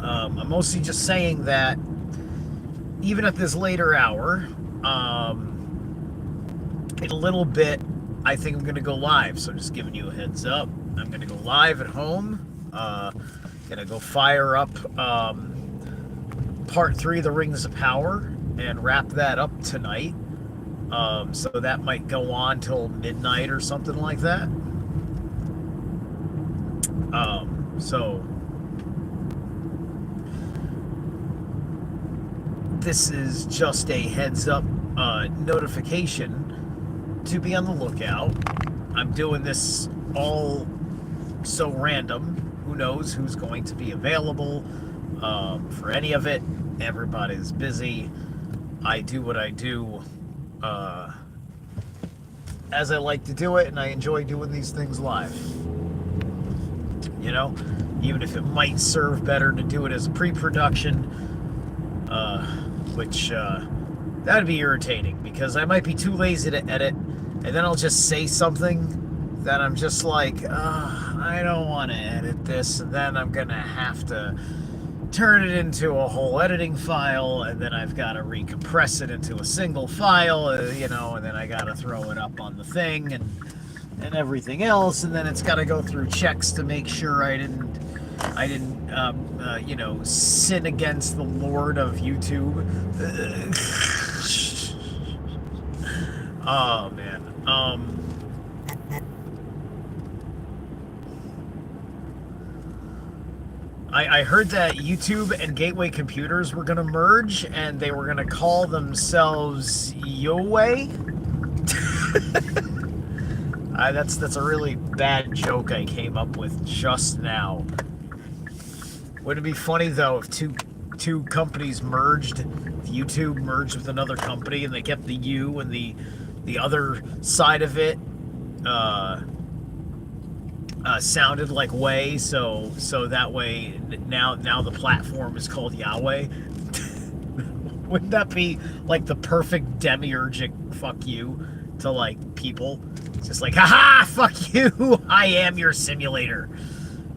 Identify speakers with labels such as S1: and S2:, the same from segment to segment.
S1: I'm mostly just saying that even at this later hour, in a little bit, I think I'm going to go live. So just giving you a heads up. I'm going to go live at home. Going to go fire up part 3 of the Rings of Power and wrap that up tonight. So that might go on till midnight or something like that. So this is just a heads up notification to be on the lookout. I'm doing this all so random. Who knows who's going to be available for any of it. Everybody's busy. I do what I do as I like to do it, and I enjoy doing these things live. You know, even if it might serve better to do it as a pre-production, which that'd be irritating because I might be too lazy to edit, and then I'll just say something that I'm just like, I don't want to edit this, and then I'm gonna have to turn it into a whole editing file, and then I've got to recompress it into a single file, and then I got to throw it up on the thing and everything else, and then it's got to go through checks to make sure I didn't sin against the Lord of YouTube. Oh man. I heard that YouTube and Gateway Computers were going to merge, and they were going to call themselves Yoway. That's a really bad joke I came up with just now. Wouldn't it be funny though if two companies merged? If YouTube merged with another company and they kept the U and the other side of it sounded like way, so that way now the platform is called Yahweh. Wouldn't that be like the perfect demiurgic fuck you to like people? It's just like, haha, fuck you, I am your simulator,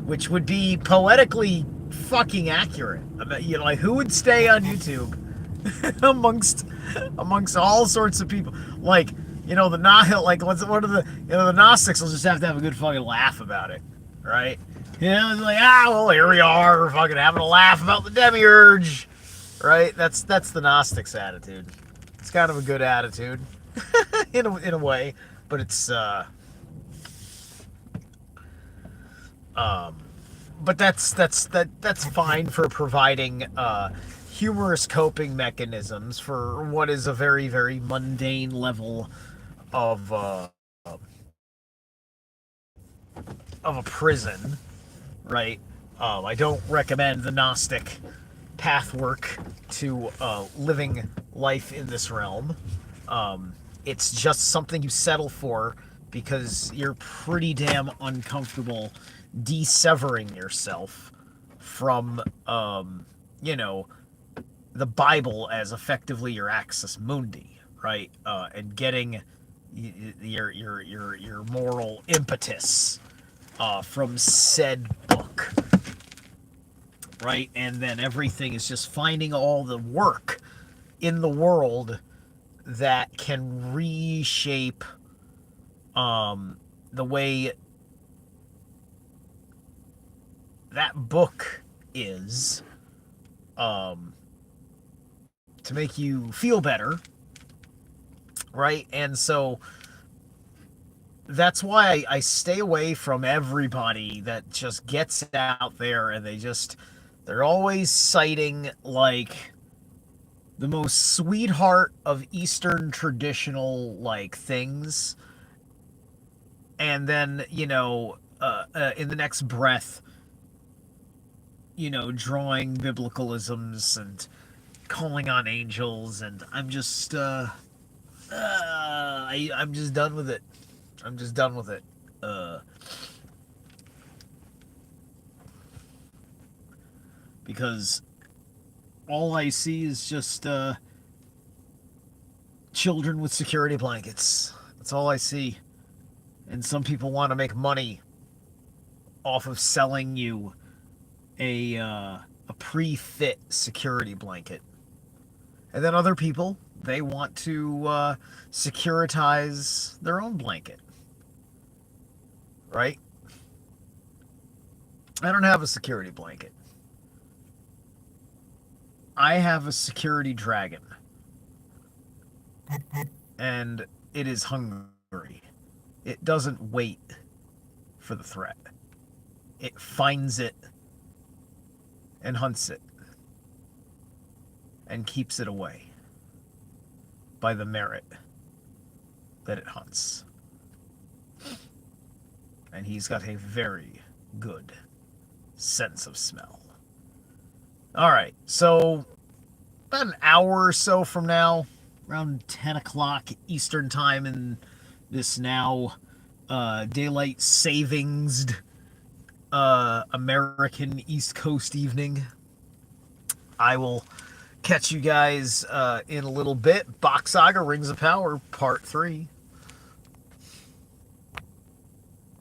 S1: which would be poetically fucking accurate. I mean, like, who would stay on YouTube amongst all sorts of people? Like, the the Gnostics will just have to have a good fucking laugh about it, right? It's like, well, here we are, we're fucking having a laugh about the demiurge, right? That's the Gnostics' attitude. It's kind of a good attitude, in a way, but it's but that's fine for providing humorous coping mechanisms for what is a very, very mundane level of a prison, right? I don't recommend the Gnostic pathwork to living life in this realm. It's just something you settle for because you're pretty damn uncomfortable desevering yourself from, the Bible as effectively your axis mundi, right? And getting your moral impetus from said book, right? And then everything is just finding all the work in the world that can reshape the way that book is, to make you feel better, right? And so that's why I stay away from everybody that just gets out there and they're always citing like the most sweetheart of Eastern traditional like things, and then in the next breath drawing biblicalisms and calling on angels, and I'm just I'm just done with it. I'm just done with it. Because all I see is just children with security blankets. That's all I see. And some people want to make money off of selling you a pre-fit security blanket. And then other people, they want to securitize their own blanket. Right? I don't have a security blanket. I have a security dragon. And it is hungry. It doesn't wait for the threat. It finds it and hunts it and keeps it away by the merit that it hunts. And he's got a very good sense of smell. All right, so about an hour or so from now, around 10 o'clock Eastern time in this now daylight savings American East Coast evening, I will catch you guys in a little bit. Bock Saga Rings of Power Part 3.